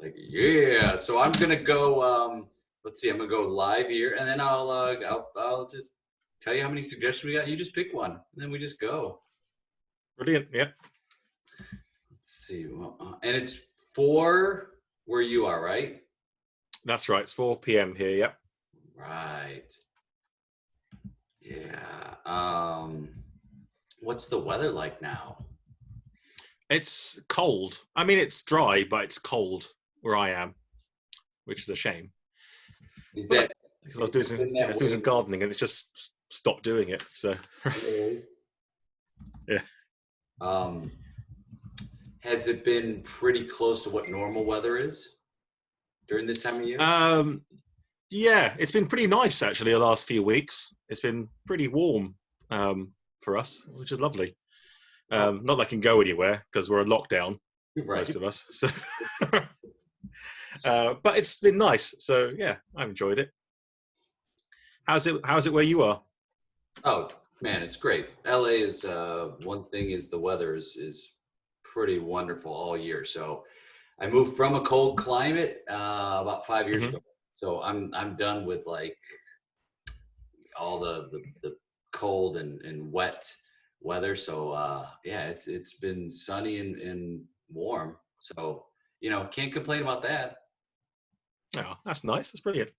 Like, yeah. So I'm gonna go. Let's see. I'm gonna go live here, and then I'll just tell you how many suggestions we got. You just pick one, and then we just go. Brilliant. Yeah. Let's see. And it's 4 where you are, right? That's right. It's 4 p.m. here. Yep. Right. Yeah. What's the weather like now? It's cold. I mean, it's dry, but it's cold where I am, which is a shame. Is But that because I was doing some gardening and it's just stopped doing it. So yeah. Has it been pretty close to what normal weather is during this time of year? Yeah, it's been pretty nice actually the last few weeks. It's been pretty warm for us, which is lovely. Not that I can go anywhere because we're on lockdown, Right. most of us. So but it's been nice. So yeah, I've enjoyed it. How's it where you are? Oh man, it's great. LA is one thing is the weather is pretty wonderful all year. So I moved from a cold climate about 5 years ago. So I'm done with like all the cold and wet weather. So yeah, it's been sunny and warm. So can't complain about that. Oh, that's nice. That's brilliant.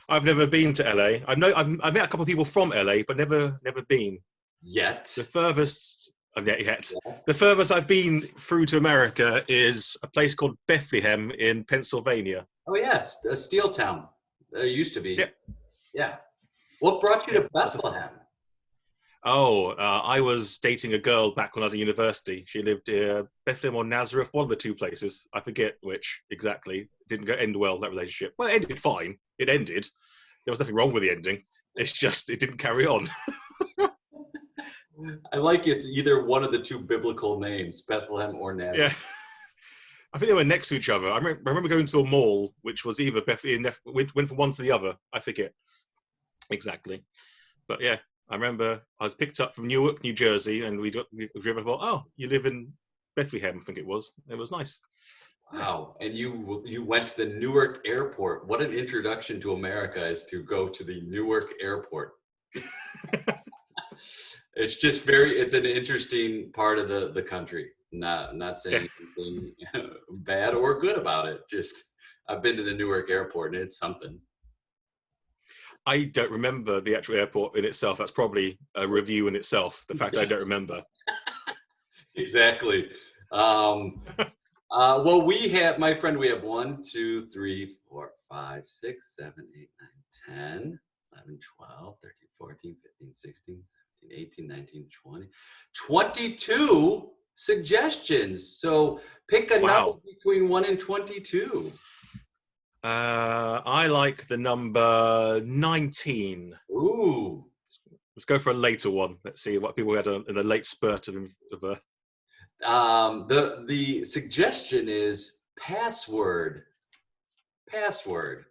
I've never been to LA. I've met a couple of people from LA, but never been. Yet. The furthest the furthest I've been through to America is a place called Bethlehem in Pennsylvania. Oh yes, a steel town. There used to be. Yep. Yeah. What brought you to Bethlehem? I was dating a girl back when I was at university. She lived Bethlehem or Nazareth, one of the two places. I forget which exactly. It didn't end well, that relationship. Well, it ended fine. It ended. There was nothing wrong with the ending. It's just it didn't carry on. I like it's either one of the two biblical names, Bethlehem or Nazareth. Yeah. I think they were next to each other. I remember going to a mall, which was either Bethlehem, went from one to the other. I forget exactly. But yeah, I remember I was picked up from Newark, New Jersey, and we driven. Thought, oh, you live in Bethlehem, I think it was. It was nice. Wow. And you went to the Newark airport. What an introduction to America is to go to the Newark airport. It's just it's an interesting part of the country. Not saying anything bad or good about it. Just I've been to the Newark airport and it's something. I don't remember the actual airport in itself. That's probably a review in itself. The fact I don't remember. Exactly. Well, my friend, we have 1, 2, 3, 4, 5, 6, 7, 8, 9, 10, 11, 12, 13, 14, 15, 16, 17, 18, 19, 20, 22 suggestions. So pick a number between 1 and 22. I like the number 19. Ooh. Let's go for a later one. Let's see what people had in a late spurt of the suggestion is password. Password.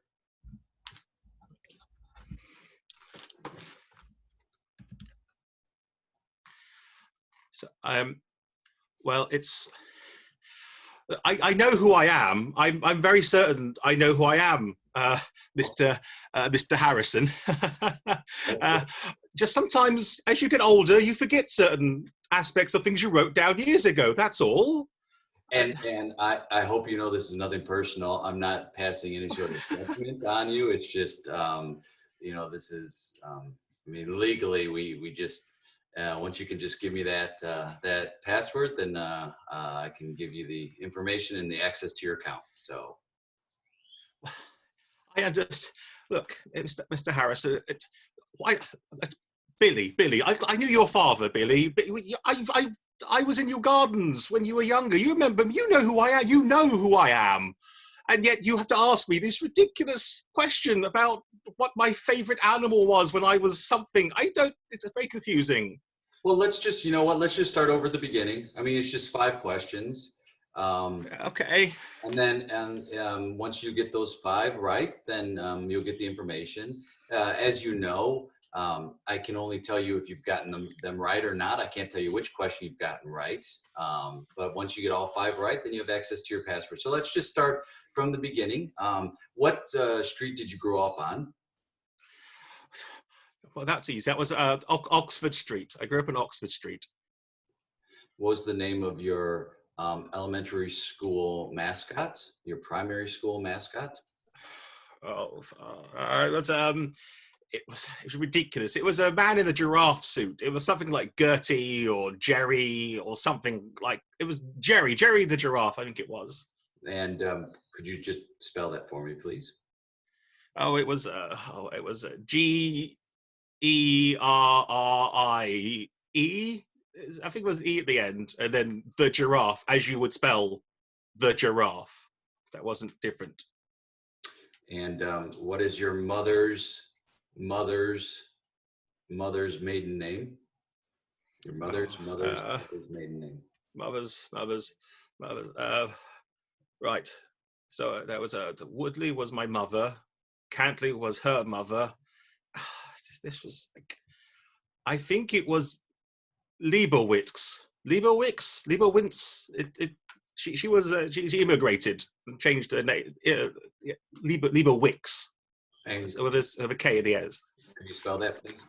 So well, it's I know who I am. I'm very certain I know who I am, Mr. Harrison. Just sometimes, as you get older, you forget certain aspects of things you wrote down years ago. That's all. And I hope you know this is nothing personal. I'm not passing any sort of judgment on you. It's just this is legally we just once you can just give me that password, then I can give you the information and the access to your account. So I just look, Mr. Harris. Billy. I knew your father, Billy. I was in your gardens when you were younger. You remember? You know who I am. You know who I am. And yet you have to ask me this ridiculous question about what my favorite animal was when I was something. I don't. It's very confusing. Well, let's just let's just start over at the beginning. I mean, it's just 5 questions. Okay. And then once you get those 5 right, then you'll get the information. As you know, I can only tell you if you've gotten them right or not. I can't tell you which question you've gotten right. But once you get all 5 right, then you have access to your password. So let's just start from the beginning. What street did you grow up on? Well, that's easy. That was Oxford Street. I grew up in Oxford Street. What was the name of your elementary school mascot? Your primary school mascot? Oh, it was ridiculous. It was a man in a giraffe suit. It was something like Gertie or Jerry or something like. It was Jerry the giraffe. I think it was. And could you just spell that for me, please? It was GERRIE. I think it was E at the end, and then the giraffe, as you would spell the giraffe. That wasn't different. And what is your mother's maiden name? Your mother's maiden name. Mother's. Right. So that was Woodley was my mother. Cantley was her mother. This was like, I think it was Leibowitz. She immigrated and changed her name. Leibowitz. With a K at the end. Could you spell that, please?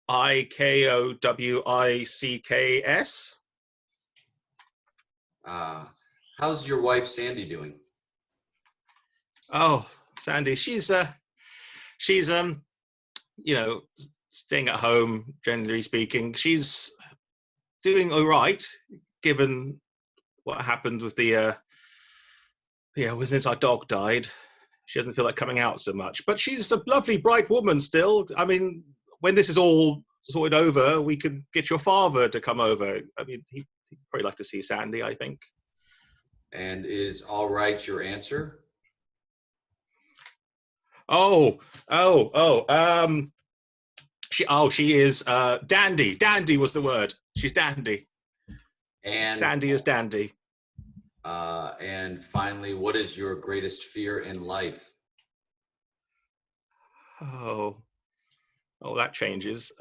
Liebeikwicks. How's your wife Sandy doing? Oh, Sandy, she's staying at home, generally speaking. She's doing all right, given what happened with since our dog died. She doesn't feel like coming out so much, but she's a lovely, bright woman still. I mean, when this is all sorted over, we could get your father to come over. I mean, he'd probably like to see Sandy, I think. And is all right your answer? She is dandy. Dandy was the word. She's dandy. And Sandy is dandy. And finally, what is your greatest fear in life? Oh, that changes.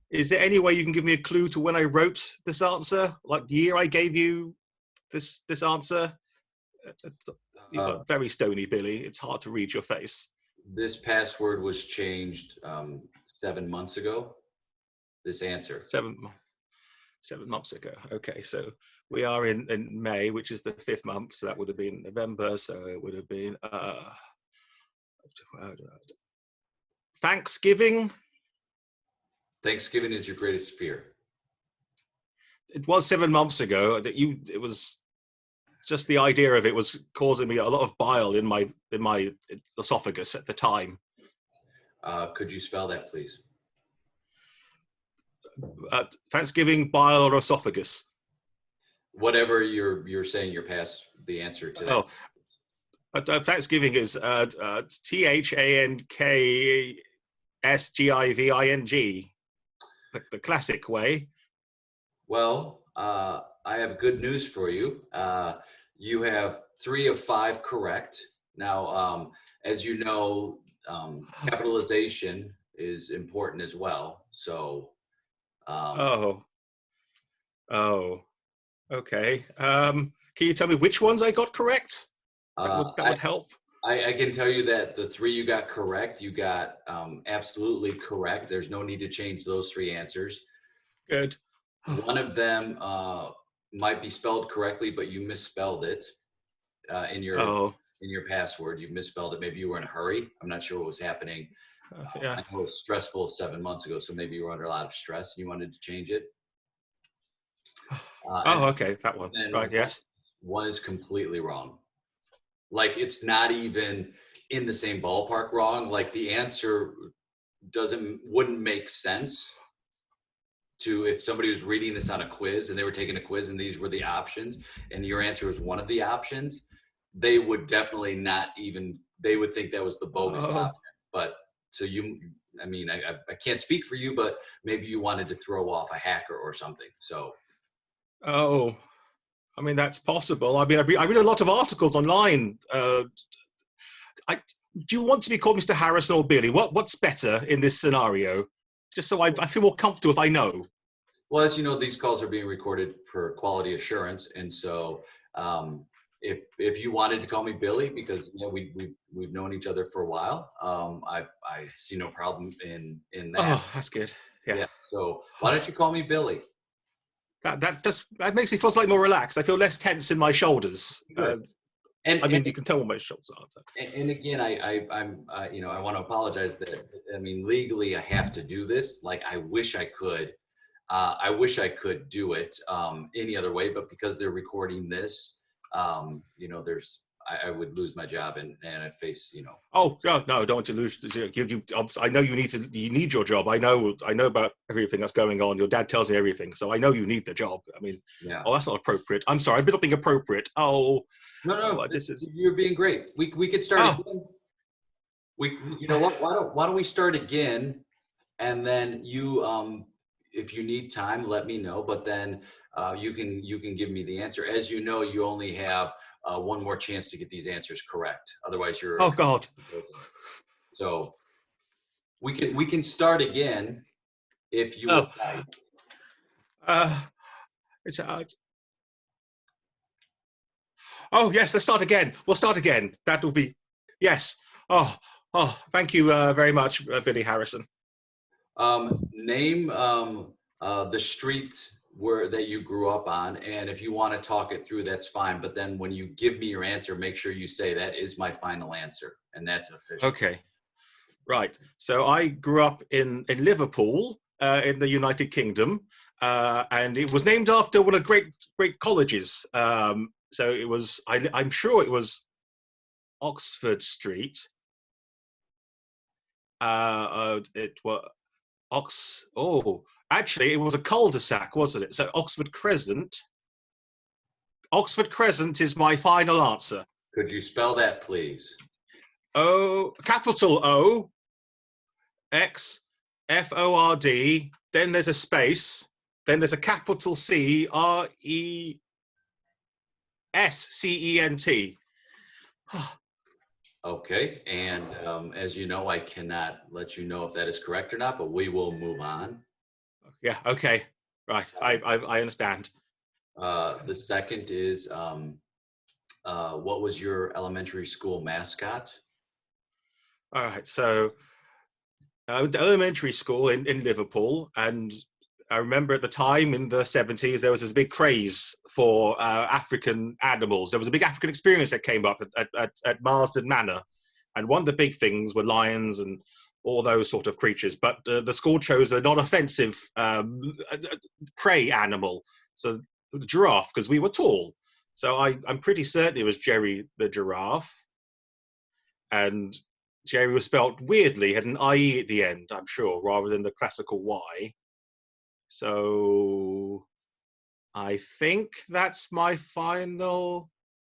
Is there any way you can give me a clue to when I wrote this answer? Like the year I gave you this answer? You got very stony, Billy. It's hard to read your face. This password was changed 7 months ago. This answer. 7 months ago. Okay, so we are in May, which is the 5th month. So that would have been November. So it would have been Thanksgiving. Thanksgiving is your greatest fear. It was 7 months ago. It was just the idea of it was causing me a lot of bile in my esophagus at the time. Could you spell that, please? Thanksgiving, bile, or esophagus. Whatever you're saying, the answer to that. Thanksgiving is THANKSGIVING, the classic way. Well, I have good news for you. You have 3 of 5 correct. Now, as you know, capitalization is important as well. So. Okay. Can you tell me which ones I got correct? That would help. I can tell you that the 3 you got correct, you got absolutely correct. There's no need to change those 3 answers. Good. One of them might be spelled correctly, but you misspelled it in your password. You misspelled it. Maybe you were in a hurry. I'm not sure what was happening. Yeah. I know it was stressful 7 months ago, so maybe you were under a lot of stress and you wanted to change it. Okay, that one. Right, yes. One is completely wrong. Like, it's not even in the same ballpark wrong. Like, the answer wouldn't make sense to if somebody was reading this on a quiz and they were taking a quiz and these were the options and your answer was one of the options, they would definitely they would think that was the bogus option. But so I can't speak for you, but maybe you wanted to throw off a hacker or something. So. I mean, that's possible. I mean, I read a lot of articles online. Do you want to be called Mr. Harrison or Billy? What's better in this scenario? Just so I feel more comfortable if I know. Well, as you know, these calls are being recorded for quality assurance, and so if you wanted to call me Billy, because we've known each other for a while, I see no problem in that. Oh, that's good. Yeah. Yeah. So why don't you call me Billy? That makes me feel slightly more relaxed. I feel less tense in my shoulders. Good. I mean, you can tell what my shoulders are. So. And again, I want to apologize that, I mean, legally I have to do this. Like, I wish I could do it any other way, but because they're recording this, I would lose my job and I face, Oh no, don't want to lose. I know you need your job. I know about everything that's going on. Your dad tells me everything, so I know you need the job. I mean, yeah. Oh, that's not appropriate. I'm sorry, I've been not being appropriate. Oh, no, this is. You're being great. We could start again. You know what? Why don't we start again, and then you if you need time, let me know. But then you can give me the answer. As you know, you only have one more chance to get these answers correct. Otherwise, you're. Oh God. So we can start again if you would like. It's Oh yes, let's start again. We'll start again. That will be yes. Oh, thank you very much, Billy Harrison. Name the street that you grew up on, and if you want to talk it through, that's fine. But then when you give me your answer, make sure you say that is my final answer, and that's official. Okay, right. So I grew up in Liverpool, in the United Kingdom, and it was named after one of great colleges. So it was. I'm sure it was Oxford Street. It was actually, it was a cul-de-sac, wasn't it? So Oxford Crescent. Oxford Crescent is my final answer. Could you spell that, please? Capital O, X, F-O-R-D. Then there's a space. Then there's a capital C, R-E-S-C-E-N-T. Okay, and as you know, I cannot let you know if that is correct or not, but we will move on. Yeah, okay, right, I understand. The second is, what was your elementary school mascot? All right, so elementary school in Liverpool, and I remember at the time in the 70s, there was this big craze for African animals. There was a big African experience that came up at Marsden Manor. And one of the big things were lions and all those sort of creatures. But the school chose a non-offensive prey animal, so the giraffe, because we were tall. So I'm pretty certain it was Jerry the giraffe. And Jerry was spelt weirdly, had an IE at the end, I'm sure, rather than the classical Y. So I think that's my final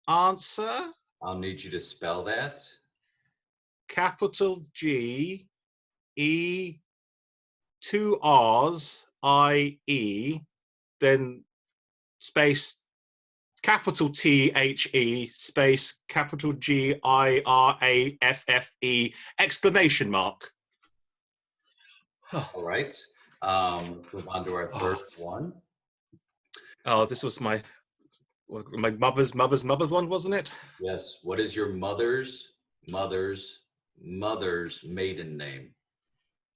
answer. I'll need you to spell that. Capital G, E, 2 R's, I, E, then space, capital T, H, E, space, capital G, I, R, A, F, F, E, exclamation mark. All right. Let's move on to our third one. Oh, this was my mother's one, wasn't it? Yes. What is your mother's maiden name?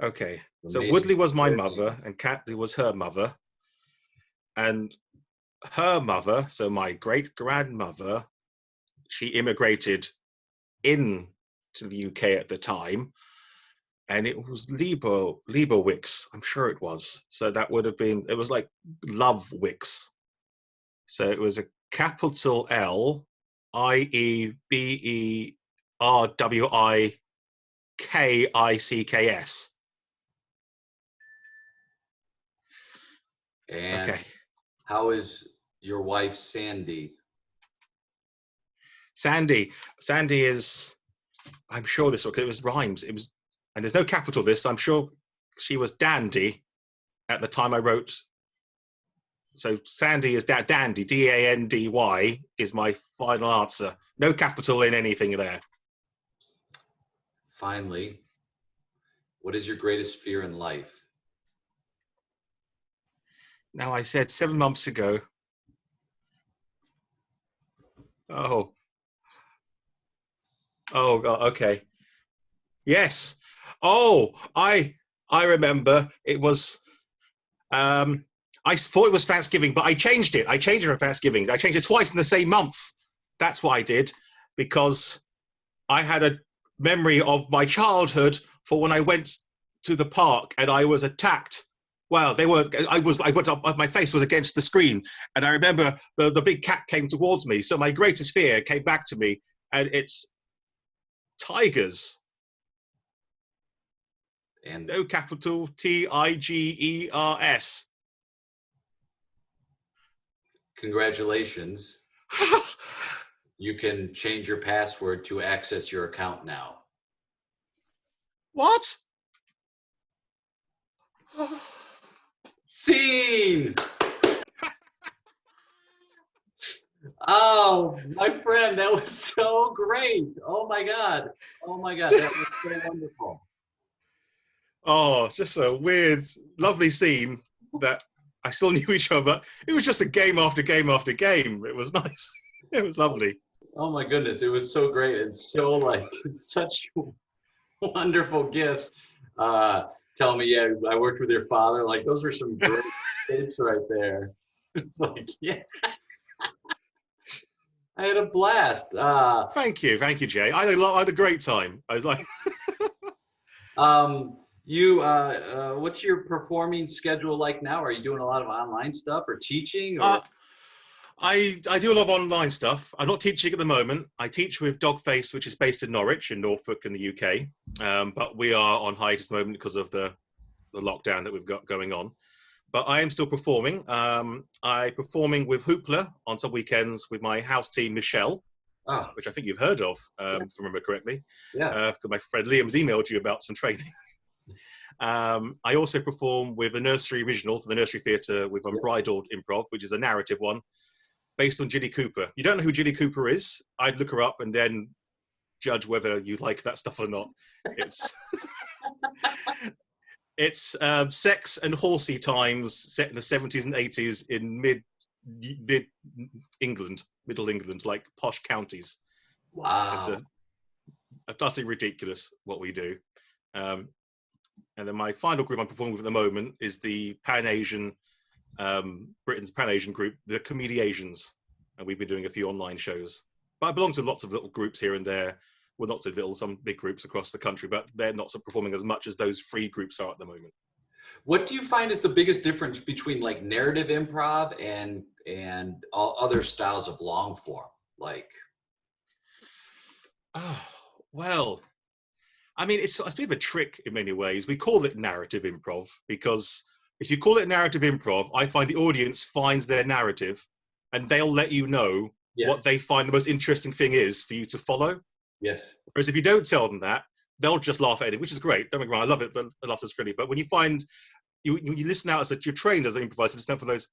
Okay. So Woodley was my mother and Catley was her mother. And her mother, so my great-grandmother, she immigrated in to the UK at the time. And it was Leibowicz, I'm sure it was. So that would have been, it was like Lovewicz. So it was a capital L, Iebberwicks. And okay. How is your wife, Sandy? Sandy is, I'm sure this, it was rhymes. It was, and there's no capital this, so I'm sure she was dandy at the time I wrote So Sandy is Dandy, D-A-N-D-Y is my final answer. No capital in anything there. Finally, what is your greatest fear in life? Now, I said 7 months ago. Oh God, okay. Yes. Oh, I remember it was, I thought it was Thanksgiving, but I changed it. I changed it for Thanksgiving. I changed it twice in the same month. That's what I did, because I had a memory of my childhood for when I went to the park and I was attacked. Well, I went up, my face was against the screen, and I remember the big cat came towards me. So my greatest fear came back to me, and it's tigers. And No capital, Tigers. congratulations. You can change your password to access your account now. What? Scene! Oh, my friend, that was so great. Oh my God. Oh my God, that was so wonderful. Oh, just a weird, lovely scene that I still knew each other. It was just a game after game after game. It was nice. It was lovely. Oh my goodness, it was so great. It's so like, it's such wonderful gifts. Telling me, yeah, I worked with your father. Like, those were some great things right there. It's like, yeah, I had a blast. Thank you, Jay. I had a great time. I was like, what's your performing schedule like now? Are you doing a lot of online stuff or teaching or? I do a lot of online stuff. I'm not teaching at the moment. I teach with Dogface, which is based in Norwich, in Norfolk, in the UK. But we are on hiatus at the moment because of the lockdown that we've got going on. But I am still performing. I'm performing with Hoopla on some weekends with my house team, Michelle, which I think you've heard of, if I remember correctly. Yeah. Because my friend Liam's emailed you about some training. I also perform with the Nursery Original for the Nursery Theatre with Unbridled Improv, which is a narrative one based on Ginny Cooper. You don't know who Ginny Cooper is? I'd look her up and then judge whether you like that stuff or not. It's sex and horsey times set in the 70s and 80s in mid England, Middle England, like posh counties. Wow. It's utterly ridiculous what we do. And then my final group I'm performing with at the moment is the Pan-Asian, Britain's Pan-Asian group, the Comediasians. And we've been doing a few online shows. But I belong to lots of little groups here and there. Well, not so little, some big groups across the country, but they're not so performing as much as those free groups are at the moment. What do you find is the biggest difference between like narrative improv and all other styles of long form? Like, well, I mean, it's a bit of a trick in many ways. We call it narrative improv because if you call it narrative improv, I find the audience finds their narrative and they'll let you know what they find the most interesting thing is for you to follow. Yes. Whereas if you don't tell them that, they'll just laugh at it, which is great. Don't get me wrong, I love it. I love this really. But when you find you listen out you're trained as an improviser, listen out for those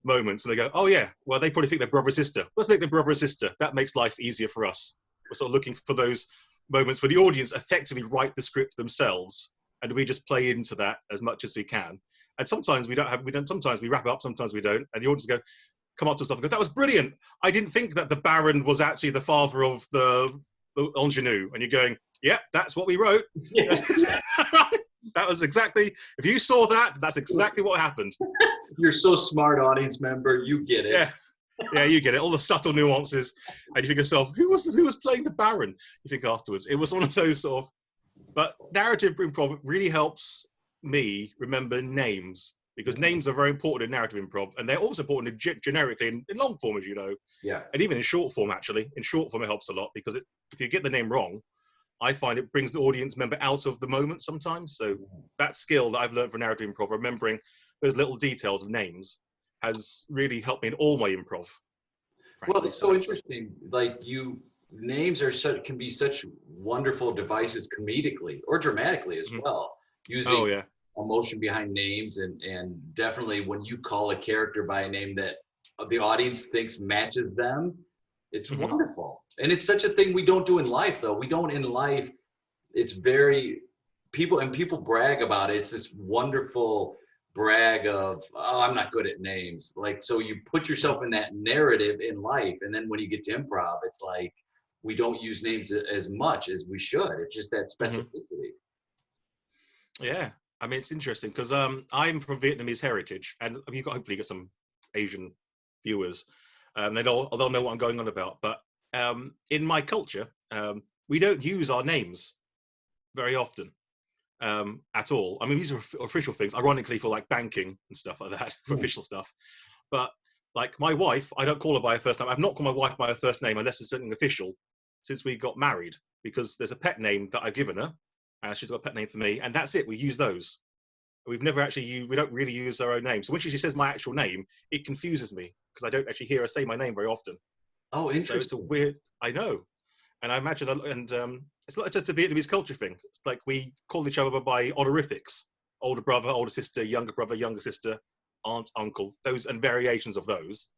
moments when they go, oh yeah, well they probably think they're brother or sister. Let's make them brother or sister. That makes life easier for us. We're sort of looking for those moments where the audience effectively write the script themselves, and we just play into that as much as we can. And sometimes we don't. Sometimes we wrap up, sometimes we don't, and the audience come up to us and go, "That was brilliant! I didn't think that the Baron was actually the father of the ingenue." And you're going, "Yep, that's what we wrote." Yes. That was exactly. If you saw that, that's exactly what happened. You're so smart, audience member. You get it. Yeah. Yeah, you get it. All the subtle nuances, and you think yourself, who was playing the Baron? You think afterwards, it was one of those sort of. But narrative improv really helps me remember names because names are very important in narrative improv, and they're also important generically in long form, as you know. Yeah. And even in short form, actually, in short form, it helps a lot because if you get the name wrong, I find it brings the audience member out of the moment sometimes. So that skill that I've learned from narrative improv, remembering those little details of names, has really helped me in all my improv. Frankly. Well, it's so interesting. Like names can be such wonderful devices comedically or dramatically as well. Using emotion behind names, and definitely when you call a character by a name that the audience thinks matches them, it's wonderful. And it's such a thing we don't do in life, though. We don't in life. It's very people brag about it. It's this wonderful brag of, oh, I'm not good at names. Like, so you put yourself in that narrative in life, and then when you get to improv, it's like we don't use names as much as we should. It's just that specificity. Yeah, I mean, it's interesting because I'm from Vietnamese heritage, and you've got hopefully got some Asian viewers, they'll know what I'm going on about. But in my culture, we don't use our names very often at all. I mean, these are official things, ironically, for like banking and stuff like that, for official stuff. But like my wife, I don't call her by her first name. I've not called my wife by her first name unless it's something official since we got married, because there's a pet name that I've given her. She's got a pet name for me, and that's it. We use those. We've never actually we don't really use our own name. So when she says my actual name, it confuses me because I don't actually hear her say my name very often. Oh, interesting. So it's a weird. I know, and I imagine, and it's a Vietnamese culture thing. It's like we call each other by honorifics: older brother, older sister, younger sister, aunt, uncle. Those and variations of those.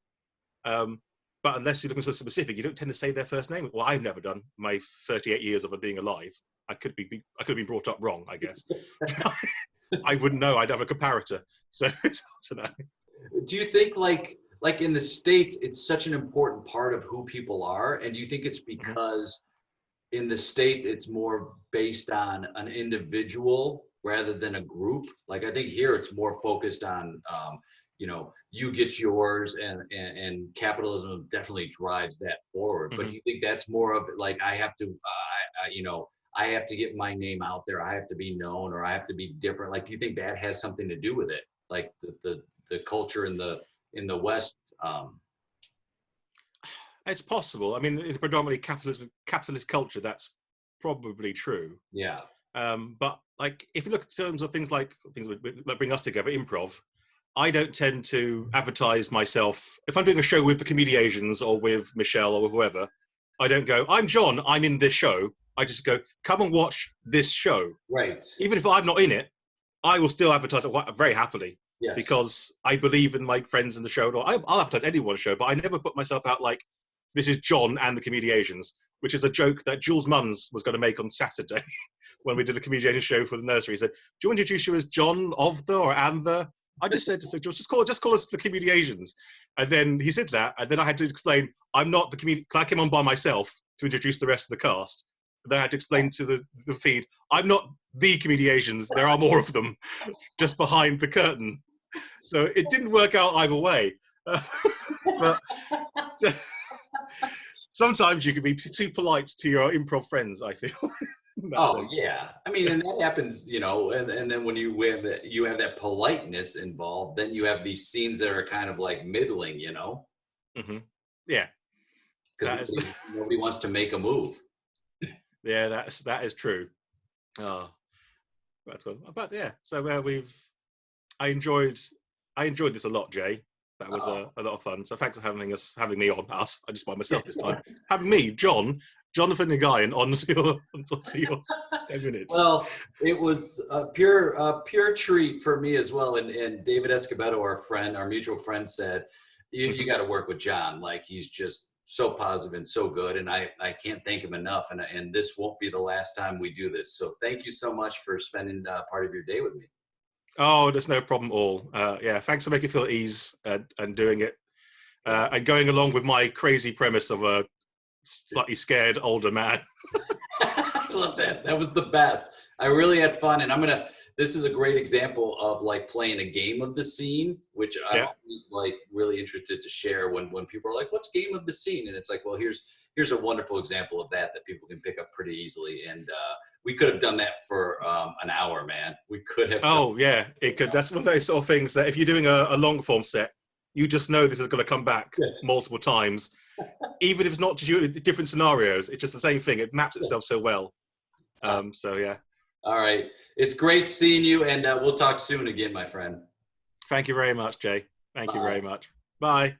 But unless you're looking so specific, you don't tend to say their first name. Well, I've never done. My 38 years of being alive. I could have been brought up wrong, I guess. I wouldn't know. I'd have a comparator. So it's hard to know. Do you think like in the States, it's such an important part of who people are? And do you think it's because in the States, it's more based on an individual rather than a group? Like, I think here it's more focused on, you get yours, and capitalism definitely drives that forward. But do you think that's more of like, I have to, I have to get my name out there. I have to be known, or I have to be different. Like, do you think that has something to do with it? Like the culture in the West. It's possible. I mean, in a predominantly capitalist culture, that's probably true. Yeah. But like, if you look at terms of things that bring us together, improv, I don't tend to advertise myself. If I'm doing a show with the Comedians or with Michelle or whoever, I don't go, I'm John, I'm in this show. I just go, come and watch this show. Right. Even if I'm not in it, I will still advertise it very happily. Yes. Because I believe in my friends in the show. Or I'll advertise anyone's show, but I never put myself out like, this is John and the Comedians, which is a joke that Jules Munns was going to make on Saturday when we did a Comedian show for the nursery. He said, do you introduce you as John of the or and the? I just said to Jules, just call us the Comedians. And then he said that, and then I had to explain, I'm not the comedian. I came on by myself to introduce the rest of the cast. Then I had to explain to the feed, I'm not the Comedians. There are more of them just behind the curtain. So it didn't work out either way. But sometimes you can be too polite to your improv friends, I feel. Oh, yeah. I mean, and that happens, and then when you have that politeness involved, then you have these scenes that are kind of like middling, Yeah. Because nobody wants to make a move. Yeah, that is true. But yeah, so I enjoyed this a lot, Jay. That was a lot of fun. So thanks for having me on. I just by myself this time. Having me, Jonathan Nguyen, onto your 10 minutes. Well, it was a pure treat for me as well. And David Escobedo, our mutual friend, said, you got to work with John. Like, he's just so positive and so good. And I can't thank him enough. And this won't be the last time we do this. So thank you so much for spending part of your day with me. Oh, there's no problem at all. Yeah, thanks for making me feel at ease and doing it. And going along with my crazy premise of a slightly scared older man. I love that. That was the best. I really had fun. And this is a great example of like playing a game of the scene, which I'm always like really interested to share when people are like, what's game of the scene? And it's like, well, here's a wonderful example of that people can pick up pretty easily. And we could have done that for an hour, man. We could have. Oh, yeah, it could. That's one of those sort of things that if you're doing a long form set, you just know this is going to come back multiple times. Even if it's not just different scenarios, it's just the same thing. It maps itself so well. So, yeah. All right. It's great seeing you, and we'll talk soon again, my friend. Thank you very much, Jay. Thank you very much. Bye.